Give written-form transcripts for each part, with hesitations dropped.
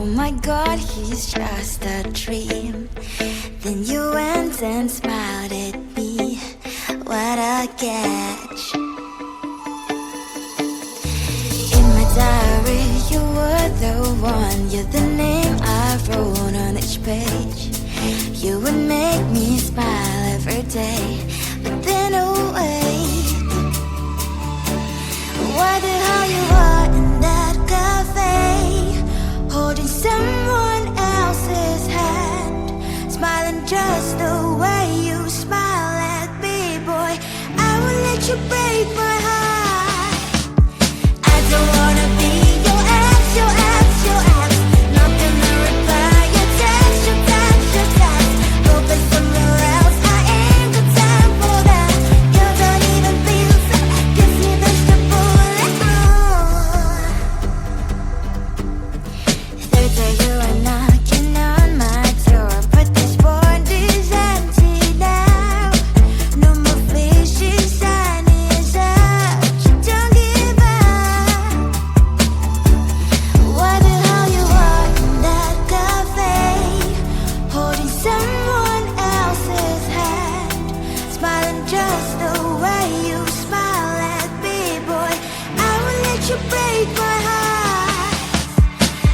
oh my God, he's just a dream. Then you went and smiled at me, what a catch. In my diary, you were the one, you're the name I wrote on each page. You would make me smile every day, but then oh wait, why the hell you are in that cafe, holding someone else's hand, smiling just the way you smile at me, boy, I will let you break my heart. I don't wanna be your ex, your ex, your ex, not gonna reply your text, your text, your text, go back somewhere else, I ain't got time for that, you don't even feel sad, gives me vegetable third day you are knocking on my door, but this board is empty now, no more fishes, sun is up, you don't give up. Why the hell you are in that cafe, holding someone else's hand, smiling just the way you smile at me, boy, I will let you break my heart.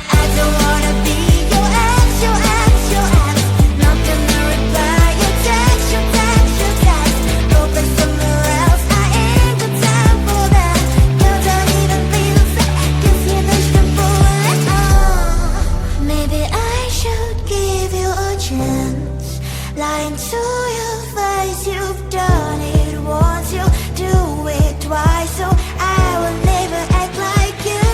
I don't wanna be your ex, your ex, your ex, not gonna reply your text, your text, your text, go back somewhere else, I ain't got time for that, you don't even feel sad, gives me vegetable maybe I should give you a chance, lying to your face, you've done it once, you do it twice, so I will never act like you.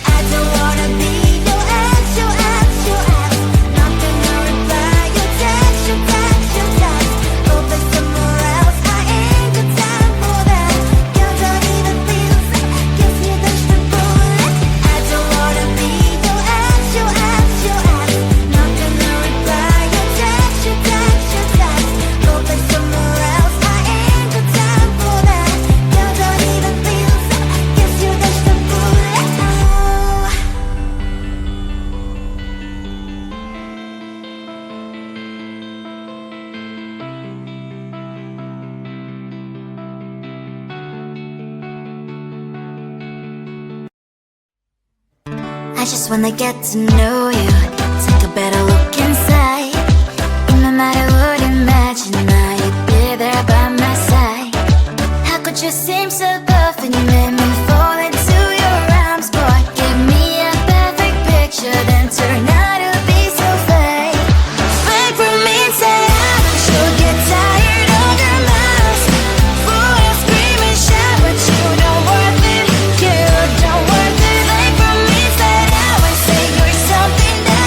I don't wanna be your ex, your ex, your ex, not gonna reply your text, your text, your text, go back somewhere else, I ain't got time for that, you don't even feel sad, gives me vegetable I don't wanna be your ex, your ex, your ex, not gonna reply your text, your text, your text, go back somewhere else, I ain't got time for that, you don't even feel sad, gives you vegetable I just wanna get to know you, take a better look inside. No matter what you imagine, now you'd be there by my side. How could you seem so buff and you made me fall into your arms, boy? Give me a perfect picture, then turn out to be so fake. Fake from me and say I should get tired of your lies. Full of scream and shout, but you don't worth it, you don't worth it. Fake from me, say I would say you're something that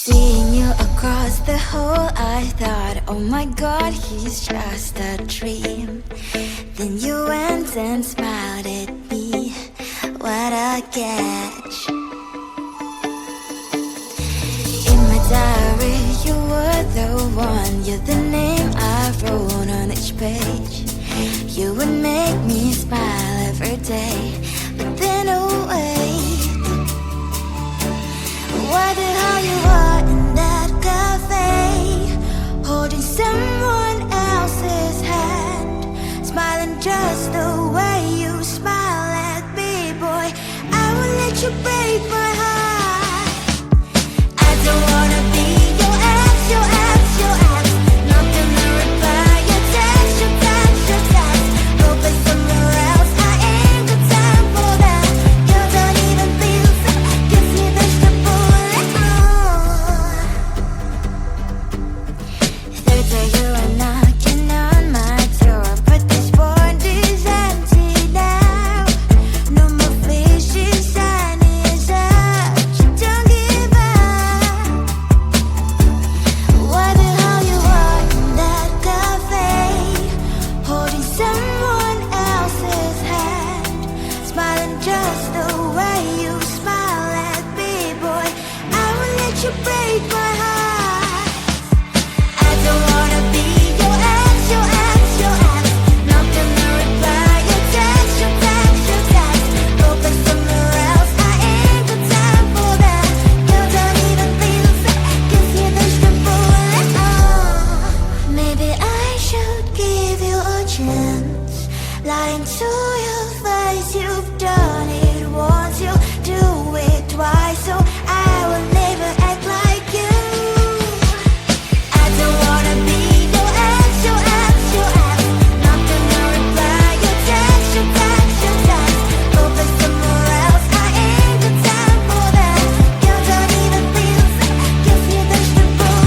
Seeing you across the hall, I thought, oh my god, he's just a dream. Then you went and smiled at me. What a catch. In my diary, you were the one. You're the name I wrote on each page. You would make me smile every day. But then, oh wait, why the hell you are in that cafe, holding someone else's hand, smiling just the way you smile at me, boy. I will let you break my heart. I don't wanna be your ex, your ex, your ex. Not gonna reply your text, your text, your text. Go play somewhere else, I ain't got time for that. You don't even feel so, kiss me vegetable. Third day you are knocking on my door, but this phone is empty now. No more fishes, sun is up. You don't give up. Why the hell you are in that cafe, holding someone else's hand, smiling just the way you smile at me, boy. I will let you break my heart. I don't wanna be your ex, your ex, your ex. Not gonna reply your text, your text, your text. Go play somewhere else, I ain't got time for that. You don't even feel so, kiss me vegetable. Maybe I should give you a chance. Lying to your face, you've done it once, you do it twice, so I will never act like you. I don't wanna be your ex, your ex, your ex. Not gonna reply your text, your text, your text. Go play somewhere else, I ain't got time for that. You don't even feel so, kiss me vegetable.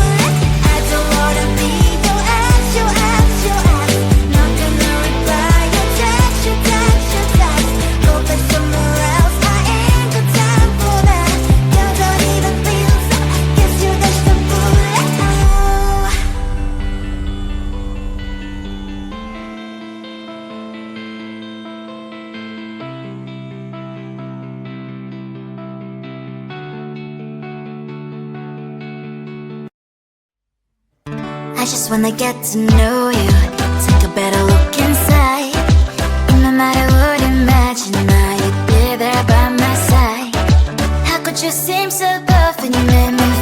I don't wanna be your ex, your ex, your ex. Not gonna reply your text, your text, your text. Go play somewhere else, I ain't got time for that. You don't even feel so, kiss you vegetable. I just wanna get to know you, take a better look inside. No matter what, imagine now you'd be there by my side. How could you seem so buff when you made me